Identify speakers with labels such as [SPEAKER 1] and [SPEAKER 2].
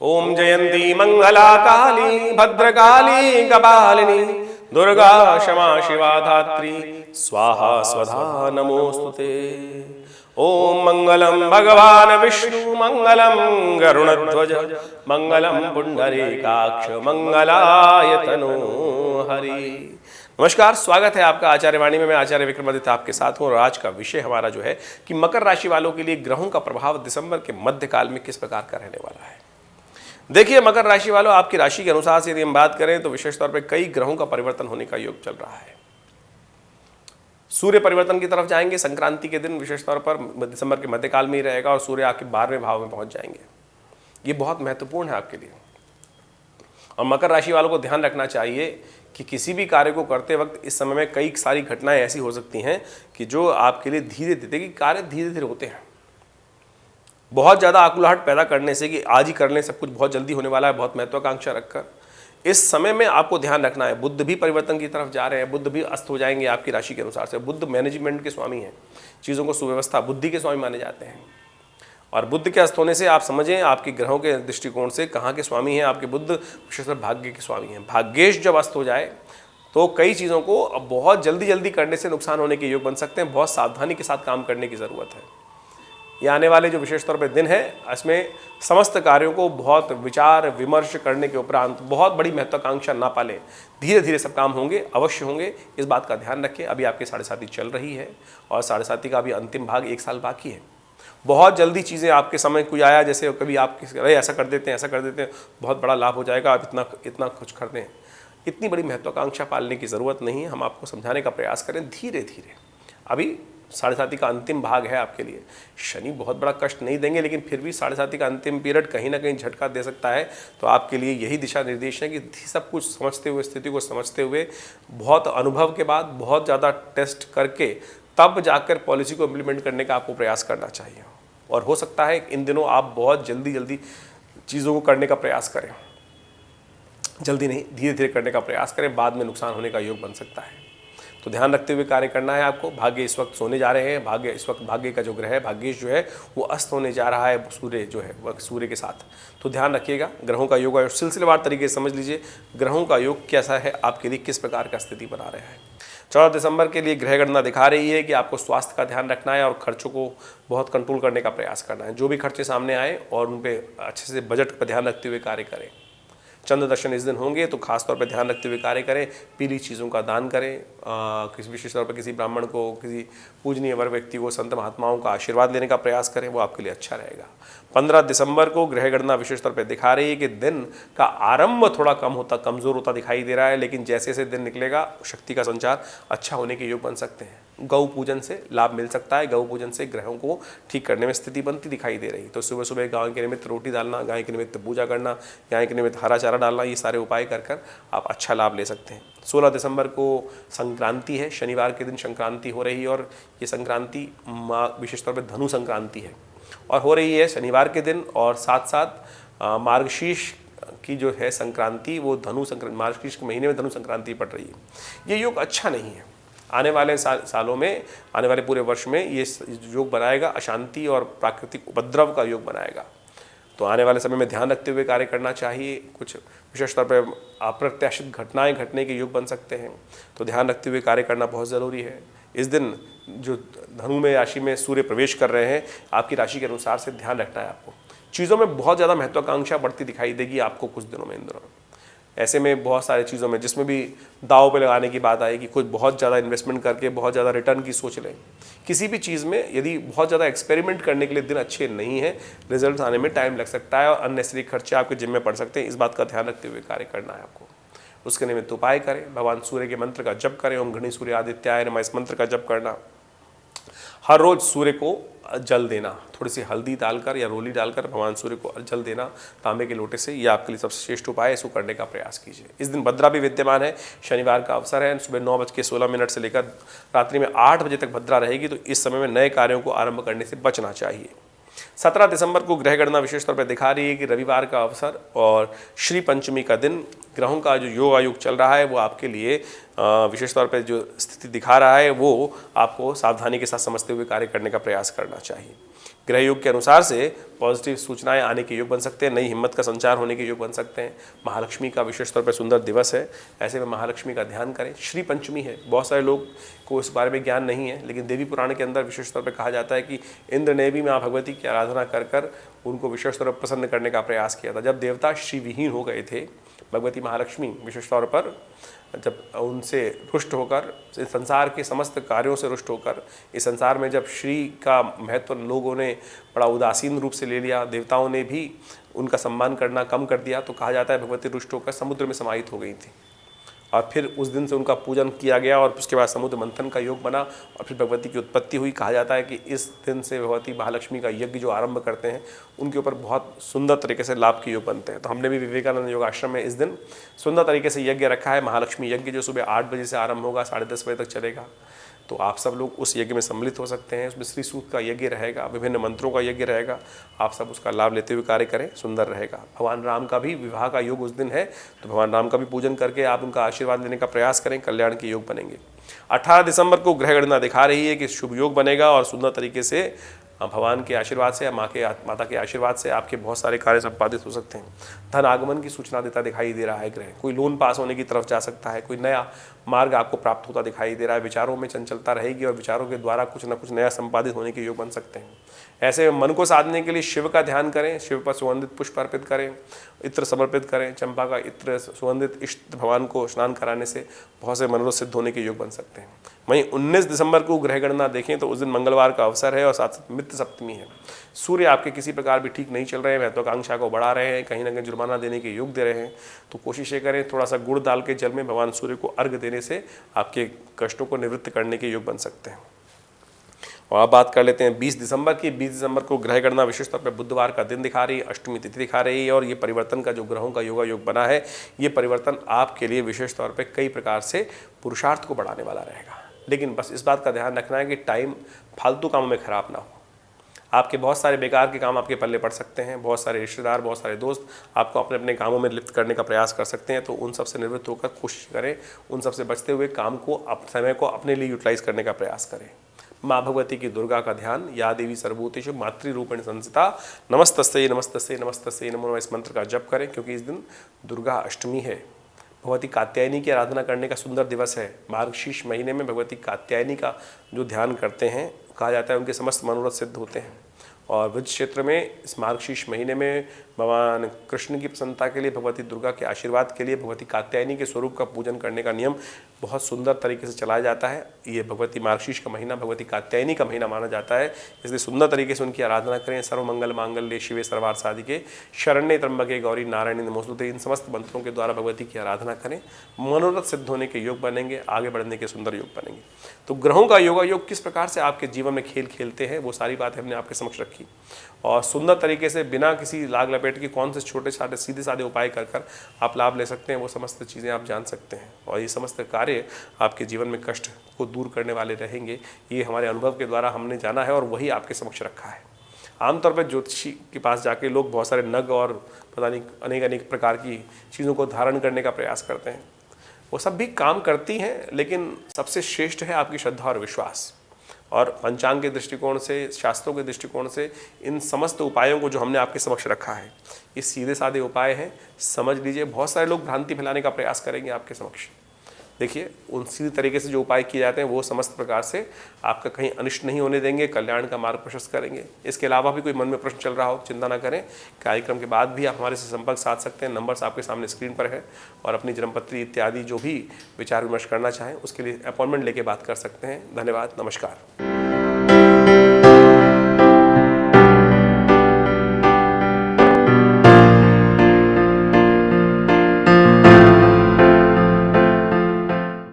[SPEAKER 1] ओम जयंती मंगला काली भद्रकाली कपालिनी दुर्गा क्षमा शिवा धात्री स्वाहा स्वधा नमोस्तुते। ओम मंगलम भगवान विष्णु मंगलम गरुणध्वज मंगलम पुंडरीकाक्ष मंगलाय तनो हरि। नमस्कार, स्वागत है आपका आचार्य वाणी में। मैं आचार्य विक्रमादित्य आपके साथ हूँ और आज का विषय हमारा जो है कि मकर राशि वालों के लिए ग्रहों का प्रभाव दिसंबर के मध्य काल में किस प्रकार का रहने वाला है। देखिए मकर राशि वालों, आपकी राशि के अनुसार से यदि हम बात करें तो विशेष तौर पर कई ग्रहों का परिवर्तन होने का योग चल रहा है। सूर्य परिवर्तन की तरफ जाएंगे संक्रांति के दिन, विशेष तौर पर दिसंबर के मध्यकाल में ही रहेगा और सूर्य आपके 12वें भाव में पहुंच जाएंगे। ये बहुत महत्वपूर्ण है आपके लिए। और मकर राशि वालों को ध्यान रखना चाहिए कि किसी भी कार्य को करते वक्त इस समय में कई सारी घटनाएं ऐसी हो सकती हैं कि जो आपके लिए धीरे धीरे कार्य धीरे धीरे होते हैं। बहुत ज़्यादा आकुलाहट पैदा करने से कि आज ही कर लें, सब कुछ बहुत जल्दी होने वाला है, बहुत महत्वाकांक्षा रखकर इस समय में आपको ध्यान रखना है। बुध भी परिवर्तन की तरफ जा रहे हैं, बुध भी अस्त हो जाएंगे आपकी राशि के अनुसार से। बुध मैनेजमेंट के स्वामी हैं, चीज़ों को सुव्यवस्था, बुद्धि के स्वामी माने जाते हैं। और बुध के अस्त होने से आप समझें आपके ग्रहों के दृष्टिकोण से कहाँ के स्वामी हैं आपके बुध, विशेषकर भाग्य के स्वामी हैं। भाग्येश जब अस्त हो जाए तो कई चीज़ों को बहुत जल्दी करने से नुकसान होने के योग बन सकते हैं। बहुत सावधानी के साथ काम करने की ज़रूरत है। ये आने वाले जो विशेष तौर पर दिन है, इसमें समस्त कार्यों को बहुत विचार विमर्श करने के उपरांत बहुत बड़ी महत्वाकांक्षा ना पालें, धीरे धीरे सब काम होंगे, अवश्य होंगे। इस बात का ध्यान रखें। अभी आपकी 7.5 चल रही है और 7.5 का अभी अंतिम भाग 1 साल बाकी है। बहुत जल्दी चीज़ें आपके समय कुछ आया, जैसे कभी आप अरे ऐसा कर देते हैं, ऐसा कर देते हैं, बहुत बड़ा लाभ हो जाएगा, आप इतना कुछ कर दें। इतनी बड़ी महत्वाकांक्षा पालने की ज़रूरत नहीं है। हम आपको समझाने का प्रयास करें धीरे धीरे। अभी 7.5 का अंतिम भाग है आपके लिए। शनि बहुत बड़ा कष्ट नहीं देंगे, लेकिन फिर भी 7.5 का अंतिम पीरियड कहीं ना कहीं झटका दे सकता है। तो आपके लिए यही दिशा निर्देश है कि सब कुछ समझते हुए, स्थिति को समझते हुए, बहुत अनुभव के बाद, बहुत ज़्यादा टेस्ट करके तब जाकर पॉलिसी को इम्प्लीमेंट करने का आपको प्रयास करना चाहिए। और हो सकता है इन दिनों आप बहुत जल्दी चीज़ों को करने का प्रयास करें। जल्दी नहीं, धीरे धीरे करने का प्रयास करें, बाद में नुकसान होने का योग बन सकता है। तो ध्यान रखते हुए कार्य करना है आपको। भाग्य इस वक्त सोने जा रहे हैं। भाग्य इस वक्त, भाग्य का जो ग्रह है भाग्येश जो है वो अस्त होने जा रहा है सूर्य जो है वह सूर्य के साथ। तो ध्यान रखिएगा। ग्रहों का योग सिलसिलेवार तरीके से समझ लीजिए ग्रहों का योग कैसा है आपके लिए, किस प्रकार का स्थिति बना रहा है। 14 दिसंबर के लिए ग्रह गणना दिखा रही है कि आपको स्वास्थ्य का ध्यान रखना है और खर्चों को बहुत कंट्रोल करने का प्रयास करना है। जो भी खर्चे सामने आए और उन पर अच्छे से बजट पर ध्यान रखते हुए कार्य करें। चंद्र दर्शन इस दिन होंगे तो खास तौर पर ध्यान रखते हुए कार्य करें। पीली चीज़ों का दान करें। किसी विशेष तौर पर किसी ब्राह्मण को, किसी पूजनीय वर व्यक्ति को, संत महात्माओं का आशीर्वाद लेने का प्रयास करें, वो आपके लिए अच्छा रहेगा। 15 दिसंबर को ग्रह गणना विशेष तौर पर दिखा रही है कि दिन का आरंभ थोड़ा कमज़ोर होता दिखाई दे रहा है, लेकिन जैसे जैसे दिन निकलेगा शक्ति का संचार अच्छा होने के योग बन सकते हैं। गौ पूजन से लाभ मिल सकता है। गौ पूजन से ग्रहों को ठीक करने में स्थिति बनती दिखाई दे रही। तो सुबह सुबह गाय के निमित्त रोटी डालना, गाय के निमित्त पूजा करना, गाय के निमित्त हरा चारा डालना, ये सारे उपाय कर आप अच्छा लाभ ले सकते हैं। 16 दिसंबर को संक्रांति है, शनिवार के दिन संक्रांति हो रही है और ये संक्रांति विशेष तौर पर धनु संक्रांति है और हो रही है शनिवार के दिन। और साथ साथ मार्गशीर्ष की जो है संक्रांति, वो मार्गशीर्ष के महीने में धनु संक्रांति पड़ रही है। ये योग अच्छा नहीं है। आने वाले सालों में, आने वाले पूरे वर्ष में ये योग बनाएगा अशांति और प्राकृतिक उपद्रव का योग बनाएगा। तो आने वाले समय में ध्यान रखते हुए कार्य करना चाहिए। कुछ विशेष तौर पर अप्रत्याशित घटनाएं घटने के योग बन सकते हैं, तो ध्यान रखते हुए कार्य करना बहुत ज़रूरी है। इस दिन जो धनु में राशि में सूर्य प्रवेश कर रहे हैं, आपकी राशि के अनुसार से ध्यान रखना है आपको। चीज़ों में बहुत ज़्यादा महत्वाकांक्षा बढ़ती दिखाई देगी आपको कुछ दिनों में, इन दिनों। ऐसे में बहुत सारी चीज़ों में जिसमें भी दाव पे लगाने की बात आएगी, कुछ बहुत ज़्यादा इन्वेस्टमेंट करके बहुत ज़्यादा रिटर्न की सोच लें। किसी भी चीज़ में यदि बहुत ज़्यादा एक्सपेरिमेंट करने के लिए दिन अच्छे नहीं है, रिजल्ट आने में टाइम लग सकता है और अननेसेसरी खर्चे आपके जिम्मे पड़ सकते हैं। इस बात का ध्यान रखते हुए कार्य करना है आपको। उसके निमित्त उपाय करें। भगवान सूर्य के मंत्र का जप करें। ओम घृणी सूर्य आदित्याय नमः, इस मंत्र का जप करना। हर रोज़ सूर्य को जल देना, थोड़ी सी हल्दी डालकर या रोली डालकर भगवान सूर्य को जल देना तांबे के लोटे से, ये आपके लिए सबसे श्रेष्ठ उपाय है। इसको करने का प्रयास कीजिए। इस दिन भद्रा भी विद्यमान है। शनिवार का अवसर है। सुबह 9:16 से लेकर रात्रि में 8 बजे तक भद्रा रहेगी। तो इस समय में नए कार्यों को आरंभ करने से बचना चाहिए। 17 दिसंबर को ग्रह गणना विशेष तौर पर दिखा रही है कि रविवार का अवसर और श्री पंचमी का दिन ग्रहों का जो योग आयोग चल रहा है वो आपके लिए विशेष तौर पर जो स्थिति दिखा रहा है वो आपको सावधानी के साथ समझते हुए कार्य करने का प्रयास करना चाहिए। ग्रह योग के अनुसार से पॉजिटिव सूचनाएं आने के योग बन सकते हैं, नई हिम्मत का संचार होने के योग बन सकते हैं। महालक्ष्मी का विशेष तौर पर सुंदर दिवस है, ऐसे में महालक्ष्मी का ध्यान करें। श्री पंचमी है, बहुत सारे लोग को इस बारे में ज्ञान नहीं है, लेकिन देवी पुराण के अंदर विशेष तौर पर कहा जाता है कि इंद्र ने भी माँ भगवती की आराधना कर कर उनको विशेष तौर पर प्रसन्न करने का प्रयास किया था। जब देवता श्री विहीन हो गए थे, भगवती महालक्ष्मी विशेष तौर पर जब उनसे रुष्ट होकर, इस संसार के समस्त कार्यों से रुष्ट होकर, इस संसार में जब श्री का महत्व लोगों ने बड़ा उदासीन रूप से ले लिया, देवताओं ने भी उनका सम्मान करना कम कर दिया, तो कहा जाता है भगवती रुष्ट होकर समुद्र में समाहित हो गई थी। और फिर उस दिन से उनका पूजन किया गया और उसके बाद समुद्र मंथन का योग बना और फिर भगवती की उत्पत्ति हुई। कहा जाता है कि इस दिन से भगवती महालक्ष्मी का यज्ञ जो आरंभ करते हैं उनके ऊपर बहुत सुंदर तरीके से लाभ के योग बनते हैं। तो हमने भी विवेकानंद योग आश्रम में इस दिन सुंदर तरीके से यज्ञ रखा है, महालक्ष्मी यज्ञ, जो सुबह 8 बजे से आरंभ होगा, 10:30 बजे तक चलेगा। तो आप सब लोग उस यज्ञ में सम्मिलित हो सकते हैं। उसमें श्री सूक्त का यज्ञ रहेगा, विभिन्न मंत्रों का यज्ञ रहेगा, आप सब उसका लाभ लेते हुए कार्य करें, सुंदर रहेगा। भगवान राम का भी विवाह का योग उस दिन है, तो भगवान राम का भी पूजन करके आप उनका आशीर्वाद लेने का प्रयास करें, कल्याण के योग बनेंगे। 18 दिसंबर को ग्रह गणना दिखा रही है कि शुभ योग बनेगा और सुंदर तरीके से भगवान के आशीर्वाद से, माता के आशीर्वाद से आपके बहुत सारे कार्य संपादित हो सकते हैं। धन आगमन की सूचना देता दिखाई दे रहा है ग्रह, कोई लोन पास होने की तरफ जा सकता है, कोई नया मार्ग आपको प्राप्त होता दिखाई दे रहा है। विचारों में चंचलता रहेगी और विचारों के द्वारा कुछ न कुछ नया संपादित होने के योग बन सकते हैं। ऐसे मन को साधने के लिए शिव का ध्यान करें, शिव पर सुगंधित पुष्प अर्पित करें, इत्र समर्पित करें। चंपा का इत्र सुगंधित इष्ट भगवान को स्नान कराने से बहुत से मनोरथ सिद्ध होने के योग बन सकते हैं। वहीं 19 दिसंबर को ग्रह गणना देखें तो उस दिन मंगलवार का अवसर है और साथ साथ मित्र सप्तमी है। सूर्य आपके किसी प्रकार भी ठीक नहीं चल रहे हैं, महत्वाकांक्षा को बढ़ा रहे हैं, कहीं ना कहीं जुर्माना देने के योग दे रहे हैं। तो कोशिश ये करें थोड़ा सा गुड़ डाल के जल में भगवान सूर्य को अर्घ देने से आपके कष्टों को निवृत्त करने के योग बन सकते हैं। और अब बात कर लेते हैं 20 दिसंबर की। 20 दिसंबर को ग्रह गणना विशेष तौर पर बुधवार का दिन दिखा रही है, अष्टमी तिथि दिखा रही है और ये परिवर्तन का जो ग्रहों का योगा योग बना है, ये परिवर्तन आपके लिए विशेष तौर पर कई प्रकार से पुरुषार्थ को बढ़ाने वाला रहेगा। लेकिन बस इस बात का ध्यान रखना है कि टाइम फालतू कामों में खराब ना हो। आपके बहुत सारे बेकार के काम आपके पल्ले पड़ सकते हैं, बहुत सारे रिश्तेदार, बहुत सारे दोस्त आपको अपने अपने कामों में लिप्त करने का प्रयास कर सकते हैं। तो उन सब से निवृत्त होकर कोशिश करें, उन सब से बचते हुए काम को, समय को अपने लिए यूटिलाइज करने का प्रयास करें। माँ भगवती की दुर्गा का ध्यान, या देवी सर्वभूतेषु मातृरूपेण संस्थिता नमस्तस्यै नमस्तस्यै नमस्तस्यै नमो नमः, इस मंत्र का जप करें, क्योंकि इस दिन दुर्गा अष्टमी है। भगवती कात्यायनी की आराधना करने का सुंदर दिवस है। मार्गशीर्ष महीने में भगवती कात्यायनी का जो ध्यान करते हैं, कहा जाता है उनके समस्त मनोरथ सिद्ध होते हैं। और ब्रज क्षेत्र में इस मार्गशीर्ष महीने में भगवान कृष्ण की प्रसन्नता के लिए, भगवती दुर्गा के आशीर्वाद के लिए भगवती कात्यायनी के स्वरूप का पूजन करने का नियम बहुत सुंदर तरीके से चलाया जाता है। ये भगवती मार्गशीर्ष का महीना भगवती कात्यायनी का महीना माना जाता है, इसलिए सुंदर तरीके से उनकी आराधना करें। सर्वमंगल मांगल्ये शिवे सर्वार्थ साधिके शरण्ये त्र्यंबके गौरी नारायणी नमोस्तुते, इन समस्त मंत्रों के द्वारा भगवती की आराधना करें, मनोरथ सिद्ध होने के योग बनेंगे, आगे बढ़ने के सुंदर योग बनेंगे। तो ग्रहों का योगा योग किस प्रकार से आपके जीवन में खेल खेलते हैं, वो सारी बातें हमने आपके समक्ष रखी और सुंदर तरीके से बिना किसी लाग लपेट के कौन से छोटे सादे सीधे सादे उपाय कर कर आप लाभ ले सकते हैं, वो समस्त चीज़ें आप जान सकते हैं। और ये समस्त कार्य आपके जीवन में कष्ट को दूर करने वाले रहेंगे। ये हमारे अनुभव के द्वारा हमने जाना है और वही आपके समक्ष रखा है। आमतौर पर ज्योतिषी के पास जाके लोग बहुत सारे नग और पता नहीं अनेक अनेक प्रकार की चीज़ों को धारण करने का प्रयास करते हैं। वो सब भी काम करती हैं, लेकिन सबसे श्रेष्ठ है आपकी श्रद्धा और विश्वास। और पंचांग के दृष्टिकोण से, शास्त्रों के दृष्टिकोण से इन समस्त उपायों को जो हमने आपके समक्ष रखा है, ये सीधे साधे उपाय हैं, समझ लीजिए। बहुत सारे लोग भ्रांति फैलाने का प्रयास करेंगे आपके समक्ष। देखिए, उन सीधे तरीके से जो उपाय किए जाते हैं वो समस्त प्रकार से आपका कहीं अनिष्ट नहीं होने देंगे, कल्याण का मार्ग प्रशस्त करेंगे। इसके अलावा भी कोई मन में प्रश्न चल रहा हो, चिंता ना करें, कार्यक्रम के बाद भी आप हमारे से संपर्क साध सकते हैं। नंबर्स आपके सामने स्क्रीन पर है और अपनी जन्मपत्री इत्यादि जो भी विचार विमर्श करना चाहें उसके लिए अपॉइंटमेंट लेके बात कर सकते हैं। धन्यवाद, नमस्कार।